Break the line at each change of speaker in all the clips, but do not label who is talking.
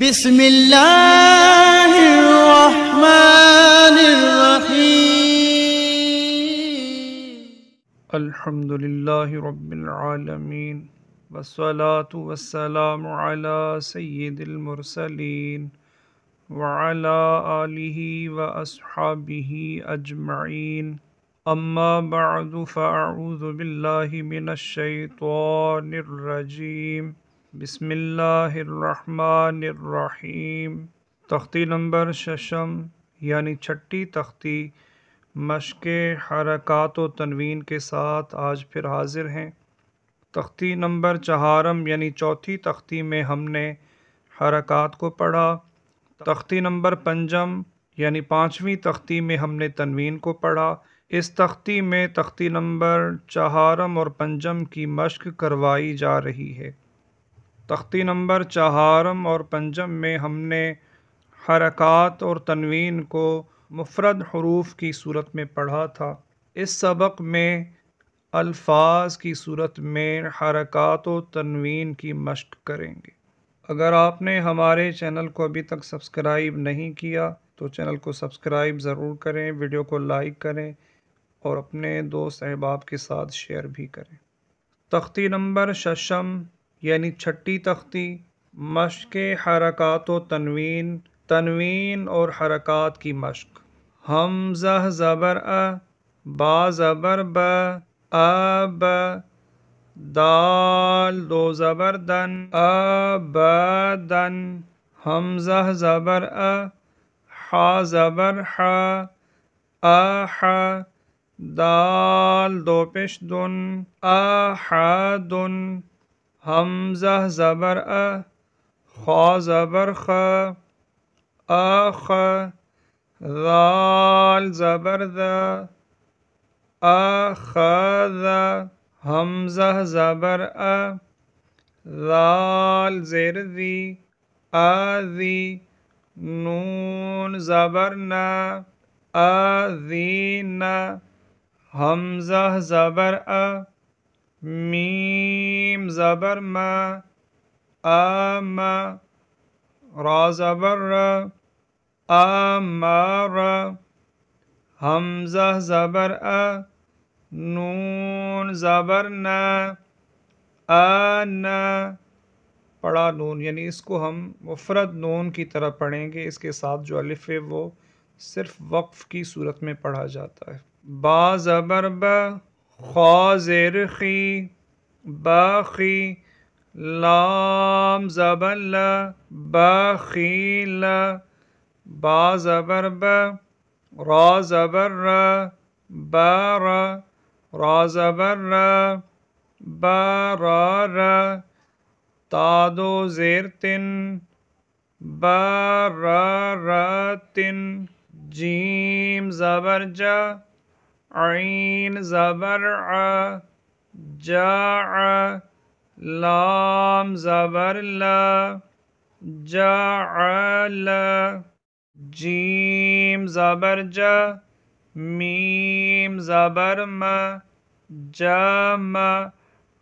بسم اللہ الرحمن الرحیم
الحمد للہ رب العالمین والصلاة والسلام علی سید المرسلین وعلی آلہ واصحابہ اجمعین اما بعد فاعوذ باللہ من الشیطان الرجیم بسم اللہ الرحمن الرحیم۔ تختی نمبر ششم یعنی چھٹی تختی مشق حرکات و تنوین کے ساتھ آج پھر حاضر ہیں۔ تختی نمبر چہارم یعنی چوتھی تختی میں ہم نے حرکات کو پڑھا۔ تختی نمبر پنجم یعنی پانچویں تختی میں ہم نے تنوین کو پڑھا۔ اس تختی میں تختی نمبر چہارم اور پنجم کی مشق کروائی جا رہی ہے۔ تختی نمبر چہارم اور پنجم میں ہم نے حرکات اور تنوین کو مفرد حروف کی صورت میں پڑھا تھا۔ اس سبق میں الفاظ کی صورت میں حرکات و تنوین کی مشق کریں گے۔ اگر آپ نے ہمارے چینل کو ابھی تک سبسکرائب نہیں کیا تو چینل کو سبسکرائب ضرور کریں، ویڈیو کو لائک کریں اور اپنے دوست احباب کے ساتھ شیئر بھی کریں۔ تختی نمبر ششم یعنی چھٹی تختی مشق حرکات و تنوین اور حرکات کی مشق۔ حمزہ زبر ا، با زبر ب، اب، دال دو زبر دن، ابدن، حمزہ زبر ا، حا زبر ح، اح، دال دو پیش دن، احدن، حمزہ زبر ا، خا زبر خ، اخ، ذال زبر ذ، اخذ، حمزہ زبر ا، ذال زیر ذی، اذی، نون زبر ن، اذین، حمزہ زبر ا، میم زبر م، ام، را زبر ر، امر، حمزہ زبر ا، نون زبر ن، ان، پڑا نون یعنی اس کو ہم مفرد نون کی طرح پڑھیں گے۔ اس کے ساتھ جو الف ہے وہ صرف وقف کی صورت میں پڑھا جاتا ہے۔ با زبر ب، خا زیر خی، باخی، لام زبر ل، بخیل، با زبر ب، را زبر ر، بر، را زبر ر، برر، تا دو زیر تن، بررتن، جیم زبر ج، عین زبر ع، جع، لام زبر ل، جعل، جیم زبر ج، میم زبر م، جم،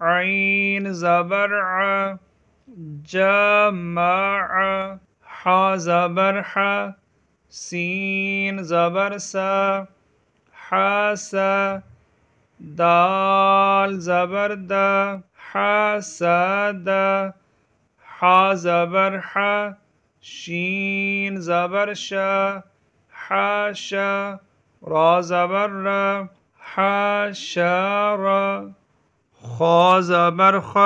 عین زبر ع، جمع، حا زبر ح، سین زبر س، حس، دال زبر د، حسد، حا زبر ح، شین زبر ش، حش، را زبر ر، حشر، خا زبر خ،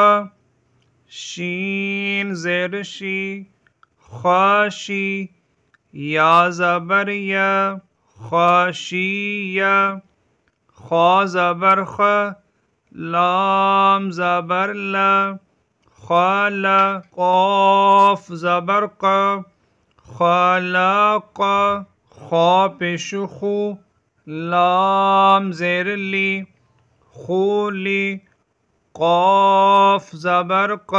شین زیر شی، خاشی، یا زبر ی، خاشی، خا زبر خ، لام زبر ل، خال، قاف زبر ق، خلق، خا پیش خو، لام زیر لی، خولی، قاف زبر ق،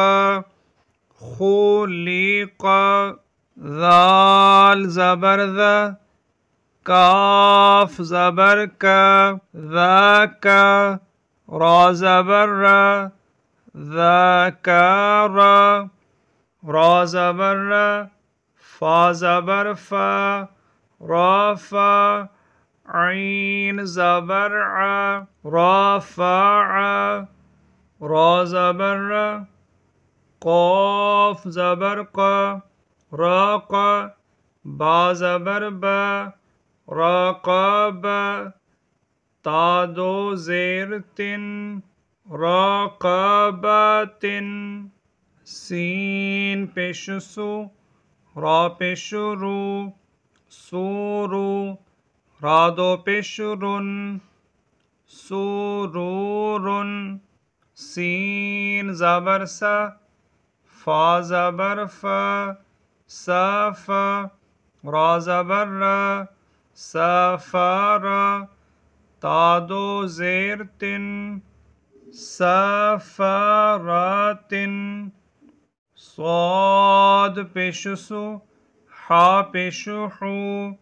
خولیق، ذال زبر ذ، کاف زبر ک، ذاک، را زبر ر، ذکر، را زبر ر، فا زبر فا، را فا، عین زبر ع، را فا ع، را زبر را، قاف زبر قا، را قا، با زبر با، را قا با، تا دو زیر تن، را قا با تن، سین پیش سو، را پیش رو، سورو، را دو پیش رن، سورورن، سین زبر سا، فا زبر فا، سا فا، را زبر را، سا فا را، تا دو زیر تن، سا فا را تن، صاد پیش سو، حا پیش حو،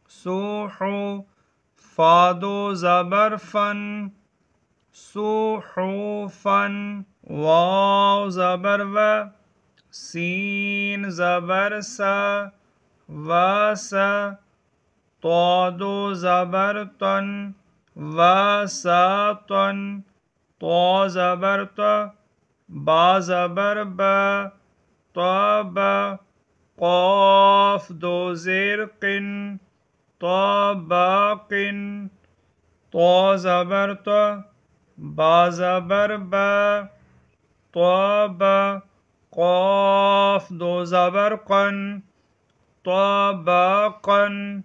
سوحو، فا دو زبر فن، سوحوفن، واو زبر و، سین زبر سا، واسا، طا دو زبر تن، واساطن، طا زبر تا، با زبر با، طابا، قاف دو زیر قن، طاباقن، طا زبر تا، با زبر با، طابا، قاف دو زبر قن، طاباقن،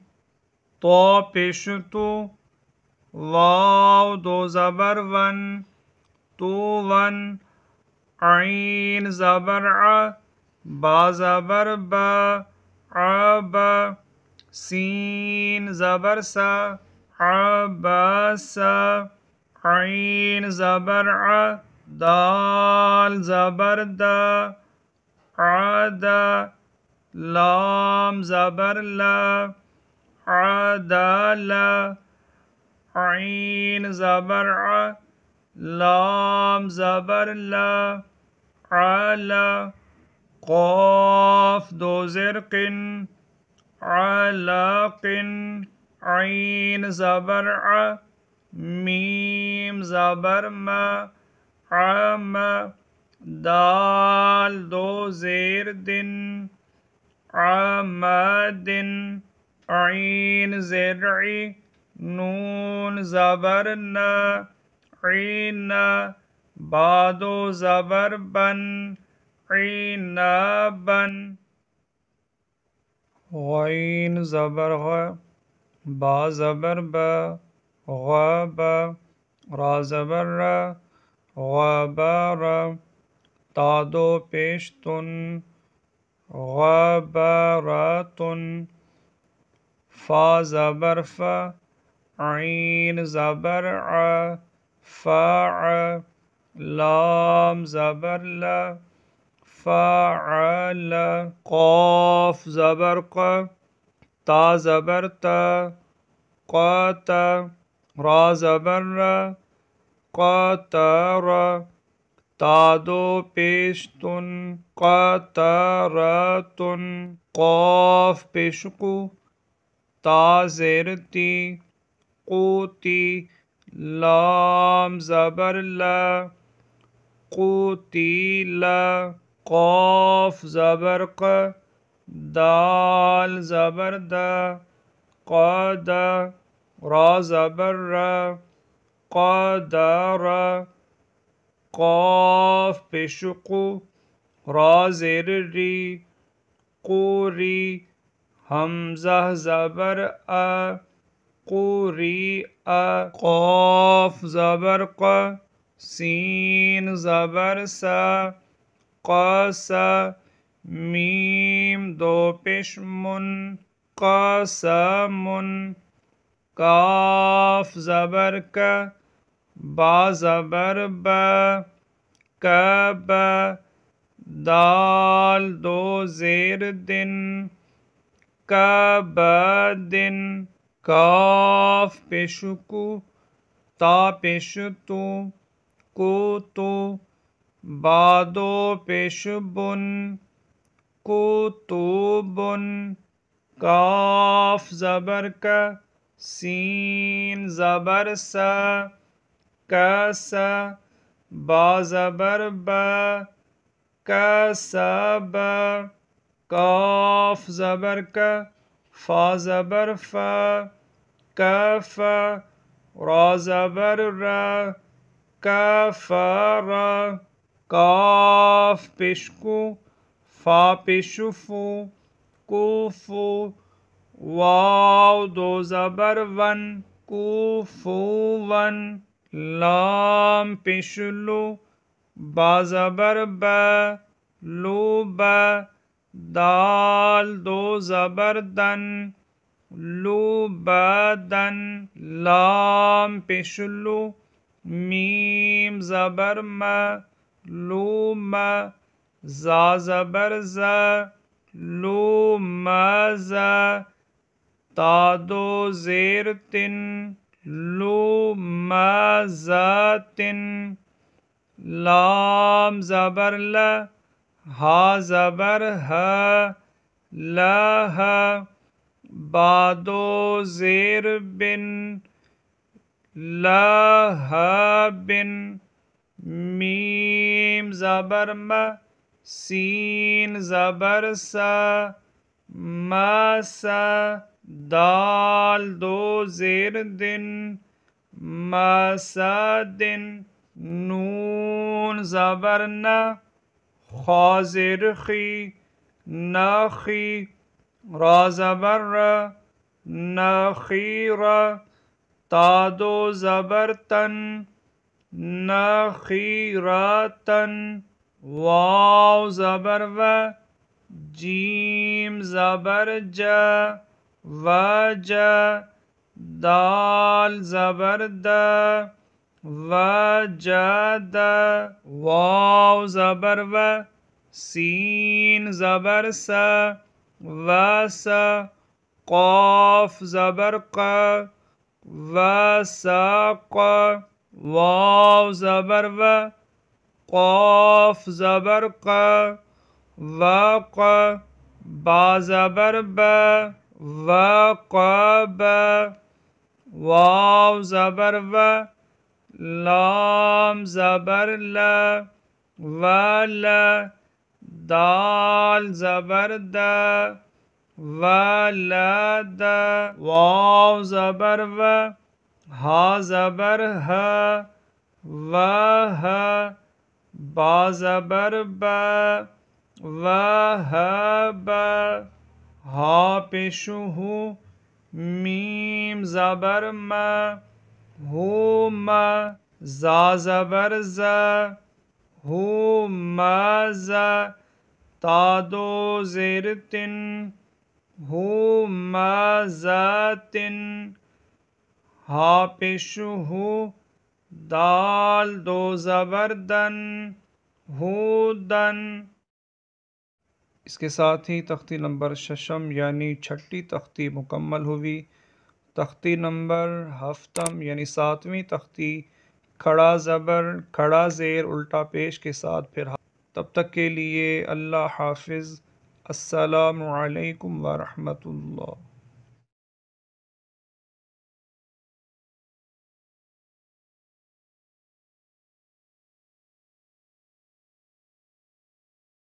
طا پیش تو، واو دو زبر ون، تو ون، عین زبر ع، با زبر با، عبا، سین زبر سا، عباسا، عین زبر ع، دال زبر دا، عدا، لام زبر لا، عدالا، عین زبر ع، لام زبر لا، علا، قاف دو زیر قن، علاقن، عین زبر ع، میم زبر ما، عما، دال دو زیر دن، عمادن، عین زرعی، نون زبر نا، عینا، با دو زبر بن، عینابن، غین زبر غ، با زبر با، غابا، را زبر را، غبارا، تا دو پیش تن، غباراتن، فا زبر فا، عین زبر ع، فاع، لام زبر لا، فاعل، قاف زبر قا، تا زبر تا، قاتا، را زبر را، قاتارا، تا دو پیش تن، قاتاراتن، قاف پیش قو، تا زیر تی، قوتی، لام زبر لا، قوتیلا، قاف زبر ق، دال زبر دا، قادا، را زبر را، قادارا، قاف پیش قو، را زیر ری، قوری، حمزہ زبر آ، قوری آ، قاف زبر قا، سین زبر سا، قاسا، میم دو پیش من، قاسمن، کاف زبر کا، با زبر با، کعبہ، دال دو زیر دن، کعبادن، کاف پیش کو، تا پیش تو، کو تو، با دو پیش بن، کتبن کاف زبر کا سین زبر سا کسا با زبر با کسب کاف زبر کا فا زبر فا کف را زبر را کفر کاف پیشکو فا پیشفو کوفو واو دو زبر ون کوفو ون لام پیشلو با زبر با لو با دال دو زبر دن لو بدن لام پیشلو میم زبر ما لو ما زا زبر زا لو ما زا تا دو زیر تن لو ما زا تن لام زبر لا ہا زبر ہا لا بادو زیر بن لا بن میم زبر ما سین زبر سا مسا دال دو زیر دن مسدن نون زبر نا خا زیر خی نخی را زبر را نخیر تا دو زبر تن نخیرتن واو زبر و جیم زبر جا وجا دال زبر دا وجد واو زبر و سین زبر سا وسا قاف زبر قا وساق واو زبر و قاف زبر قا وق با زبر با وقب واو زبر و لام زبر لا ولا دال زبر دا ولد واو زبر و ہا زبر ہا وہا با زبر با وہب ہا پیشو ہو میم زبر ما ہوما زا زبر زا ہومزا تا دو زیر تن ہومزاتن ہا پیشو ہو دال دو زبر دن ہودن۔ اس کے ساتھ ہی تختی نمبر ششم یعنی چھٹی تختی مکمل ہوئی۔ تختی نمبر ہفتم یعنی ساتویں تختی کھڑا زبر کھڑا زیر الٹا پیش کے ساتھ پھر تب تک کے لیے اللہ حافظ۔ السلام علیکم ورحمۃ اللہ۔